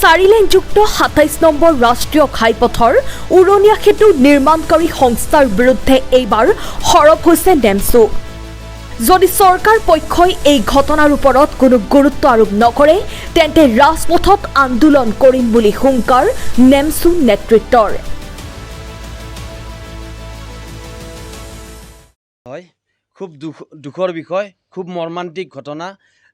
4 লেনযুক্ত 27 number ৰাষ্ট্ৰীয় ঘাইপথৰ উৰণীয়া সেতু নিৰ্মাণকাৰী সংস্থাৰ বিৰুদ্ধে এইবাৰ সৰব হৈছে নেমচু। যদি চৰকাৰ পক্ষই এই ঘটনাৰ ওপৰত কোনো গুৰুত্ব আৰোপ নকৰে তেন্তে ৰাজপথত আন্দোলন কৰিম বুলি হুংকাৰ নেমচু নেতৃত্বৰ। খুব দুখৰ বিষয়, খুব মৰ্মান্তিক ঘটনা।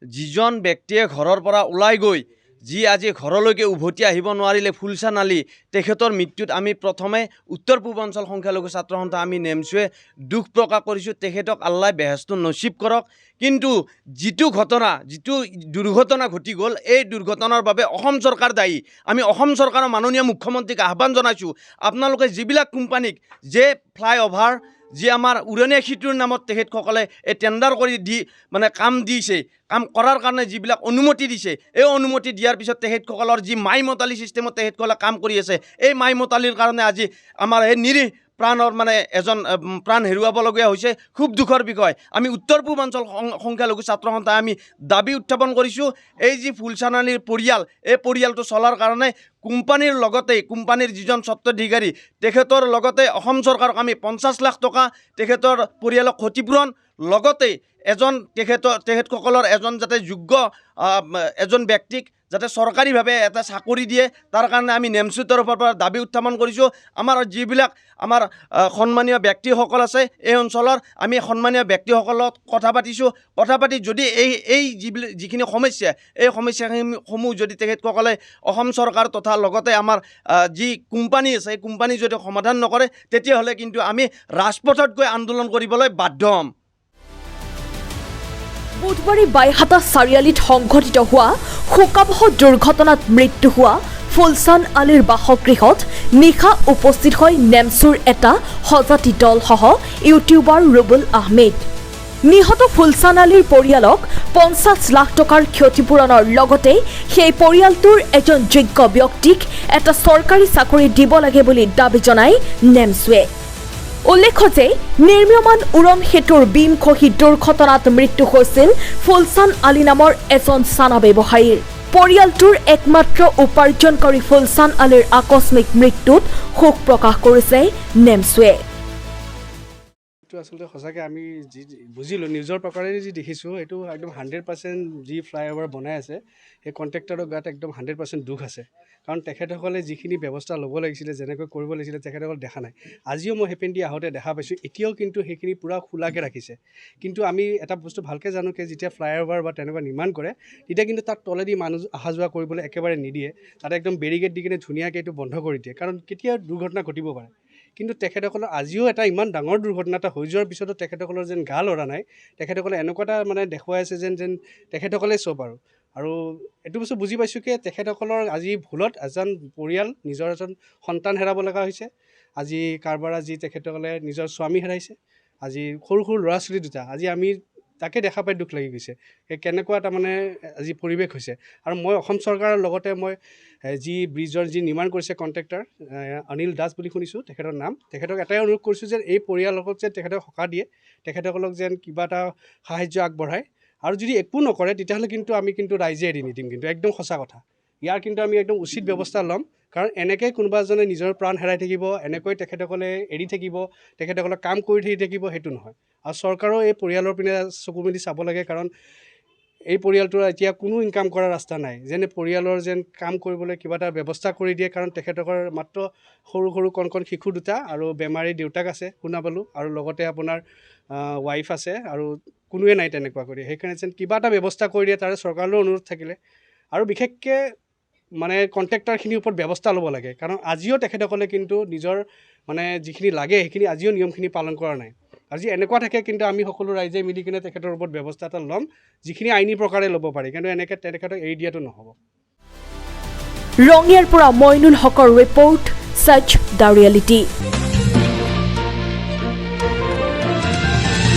যিজন ব্যক্তিয়ে ঘৰৰ পৰা ওলাই গৈ যি আজি ঘৰলৈকে উভতি আহিব নোৱাৰিলে ফুলচান আলী, তেখেতৰ মৃত্যুত আমি প্ৰথমে উত্তৰ পূৰ্বাঞ্চল সংখ্যালঘু ছাত্ৰ সন্থা আমি নেমচুৱে দুখ প্ৰকাশ কৰিছোঁ। তেখেতক আল্লাহ বেহেস্ত নচিব কৰক। কিন্তু যিটো দুৰ্ঘটনা ঘটি গ'ল, এই দুৰ্ঘটনাৰ বাবে অসম চৰকাৰ দায়ী। আমি অসম চৰকাৰৰ মাননীয় মুখ্যমন্ত্ৰীক আহ্বান জনাইছোঁ, আপোনালোকে যিবিলাক কোম্পানীক যে ফ্লাইঅভাৰ যি আমাৰ উৰণীয়া সেতুৰ নামত তেখেতসকলে এই টেণ্ডাৰ কৰি মানে কাম দিছে, কাম কৰাৰ কাৰণে যিবিলাক অনুমতি দিছে, এই অনুমতি দিয়াৰ পিছত তেখেতসকলৰ যি মাই মতালি ছিষ্টেমত তেখেতসকলে কাম কৰি আছে, এই মাই মতালিৰ কাৰণে আজি আমাৰ এই নিৰীহ প্ৰাণৰ মানে এজন প্ৰাণ হেৰুৱাবলগীয়া হৈছে। খুব দুখৰ বিষয়। আমি উত্তৰ পূৰ্বাঞ্চল সংখ্যালঘু ছাত্ৰ সন্থাই আমি দাবী উত্থাপন কৰিছোঁ, এই যি ফুলচান আলীৰ পৰিয়াল, এই পৰিয়ালটো চলাৰ কাৰণে কোম্পানীৰ লগতে কোম্পানীৰ যিজন স্বত্বাধিকাৰী তেখেতৰ লগতে অসম চৰকাৰক আমি 50 লাখ টকা তেখেতৰ পৰিয়ালক ক্ষতিপূৰণ, লগতে তেখেতসকলৰ এজন যাতে যোগ্য এজন ব্যক্তিক যাতে চৰকাৰীভাৱে এটা চাকৰি দিয়ে, তাৰ কাৰণে আমি নেমচুৰ তৰফৰ পৰা দাবী উত্থাপন কৰিছোঁ। আমাৰ যিবিলাক আমাৰ সন্মানীয় ব্যক্তিসকল আছে এই অঞ্চলৰ, আমি সন্মানীয় ব্যক্তিসকলত কথা পাতি যদি এই যিখিনি সমস্যা, এই সমস্যাসমূহ যদি তেখেতসকলে অসম চৰকাৰ তথা লগতে আমাৰ যি কোম্পানী আছে এই কোম্পানী যদি সমাধান নকৰে তেতিয়াহ'লে কিন্তু আমি ৰাজপথত গৈ আন্দোলন কৰিবলৈ বাধ্য হ'ম। বুধবাৰে বাইহাটা চাৰিআলিত সংঘটিত হোৱা শোকাবহ দুৰ্ঘটনাত মৃত্যু হোৱা ফুলচান আলীৰ বাসগৃহত নিশা উপস্থিত হয় নেমচুৰ এটা সজাতি দলসহ ইউটিউবাৰ ৰুবুল আহমেদ। নিহত ফুলচান আলীৰ পৰিয়ালক 50 লাখ টকাৰ ক্ষতিপূৰণৰ লগতে সেই পৰিয়ালটোৰ এজন যোগ্য ব্যক্তিক এটা চৰকাৰী চাকৰি দিব লাগে বুলি দাবী জনায় নেমচুৱে। উল্লেখ্য যে নিৰ্মীয়মান উৰণ সেতুৰ বীম খহি দুৰ্ঘটনাত মৃত্যু হৈছিল ফুলচান আলী নামৰ এজন চানা ব্যৱসায়ীৰ। পৰিয়ালটোৰ একমাত্ৰ উপাৰ্জনকাৰী ফুলচান আলীৰ আকস্মিক মৃত্যুত শোক প্ৰকাশ কৰিছে নেমচুৱে। আচলতে সঁচাকৈ আমি যি বুজিলোঁ, নিউজৰ প্ৰকাৰে যি দেখিছোঁ, এইটো একদম 100% যি ফ্লাইঅভাৰ বনাই আছে সেই কণ্ট্ৰেক্টৰৰ গাত একদম 100% দুখ আছে। কাৰণ তেখেতসকলে যিখিনি ব্যৱস্থা ল'ব লাগিছিলে, যেনেকৈ কৰিব লাগিছিলে, তেখেতসকলে দেখা নাই। আজিও মই হেপেন দি আহোঁতে দেখা পাইছোঁ, এতিয়াও কিন্তু সেইখিনি পূৰা খোলাকৈ ৰাখিছে। কিন্তু আমি এটা বস্তু ভালকৈ জানো যে যেতিয়া ফ্লাইঅভাৰ বা তেনেকুৱা নিৰ্মাণ কৰে তেতিয়া কিন্তু তাত তলেদি মানুহ অহা যোৱা কৰিবলৈ একেবাৰে নিদিয়ে, তাতে একদম বেৰিকেড দি কিনে ধুনীয়াকৈ এইটো বন্ধ কৰি দিয়ে, কাৰণ কেতিয়া দুৰ্ঘটনা ঘটিব পাৰে। কিন্তু তেখেতসকলৰ আজিও এটা ইমান ডাঙৰ দুৰ্ঘটনা এটা হৈ যোৱাৰ পিছতো তেখেতসকলৰ যেন গা লৰা নাই, তেখেতসকলে এনেকুৱা এটা মানে দেখুৱাই আছে যেন তেখেতসকলে চব আৰু এইটো বস্তু বুজি পাইছোঁ কি তেখেতসকলৰ আজি ভুলত এজন পৰিয়াল নিজৰ এজন সন্তান হেৰাব লগা হৈছে। আজি কাৰবাৰ আজি তেখেতসকলে নিজৰ স্বামী হেৰাইছে, আজি সৰু ল'ৰা ছোৱালী দুটা, আজি আমি তাকে দেখা পাই দুখ লাগি গৈছে কেনেকুৱা এটা মানে আজি পৰিৱেশ হৈছে। আৰু মই অসম চৰকাৰৰ লগতে মই যি ব্ৰিজৰ যি নিৰ্মাণ কৰিছে কণ্ট্ৰেক্টৰ অনিল দাস বুলি শুনিছোঁ তেখেতৰ নাম, তেখেতক এটাই অনুৰোধ কৰিছোঁ যে এই পৰিয়ালক যেন তেখেতক সকাহ দিয়ে, তেখেতসকলক যেন কিবা এটা সাহাৰ্য আগবঢ়ায়। আৰু যদি একো নকৰে তেতিয়াহ'লে কিন্তু আমি কিন্তু ৰাইজে এৰি নিদিম, কিন্তু একদম সঁচা কথা। ইয়াৰ কিন্তু আমি একদম উচিত ব্যৱস্থা ল'ম, কাৰণ এনেকৈ কোনোবা এজনে নিজৰ প্ৰাণ হেৰাই থাকিব, এনেকৈ তেখেতসকলে এৰি থাকিব, তেখেতসকলে কাম কৰি থাকিব, সেইটো নহয়। আৰু চৰকাৰেও এই পৰিয়ালৰ পিনে চকু মেলি চাব লাগে, কাৰণ এই পৰিয়ালটোৰ এতিয়া কোনো ইনকাম কৰাৰ ৰাস্তা নাই, যেনে পৰিয়ালৰ যেন কাম কৰিবলৈ কিবা এটা ব্যৱস্থা কৰি দিয়ে। কাৰণ তেখেতসকলৰ মাত্ৰ সৰু কণ শিশু দুটা আৰু বেমাৰী দেউতাক আছে শুনা পালোঁ, আৰু লগতে আপোনাৰ ৱাইফ আছে, আৰু কোনোৱে নাই তেনেকুৱা কৰি। সেইকাৰণে যেন কিবা এটা ব্যৱস্থা কৰি দিয়ে, তাৰে চৰকাৰলৈও অনুৰোধ থাকিলে। আৰু বিশেষকৈ মানে কণ্ট্ৰেক্টাৰখিনিৰ ওপৰত ব্যৱস্থা ল'ব লাগে, কাৰণ আজিও তেখেতসকলে কিন্তু নিজৰ মানে যিখিনি লাগে সেইখিনি আজিও নিয়মখিনি পালন কৰা নাই। আজি এনেকুৱা থাকে কিন্তু আমি সকলো ৰাইজে মিলি কিনে তেখেতৰ ওপৰত ব্যৱস্থা এটা ল'ম, যিখিনি আইনী প্ৰকাৰে ল'ব পাৰি, কিন্তু এনেকৈ তেখেতক এৰি দিয়াটো নহ'ব। ৰঙিয়াৰ পৰা মইনুল হকৰ ৰিপৰ্ট, সচ দ্য ৰিয়েলিটি।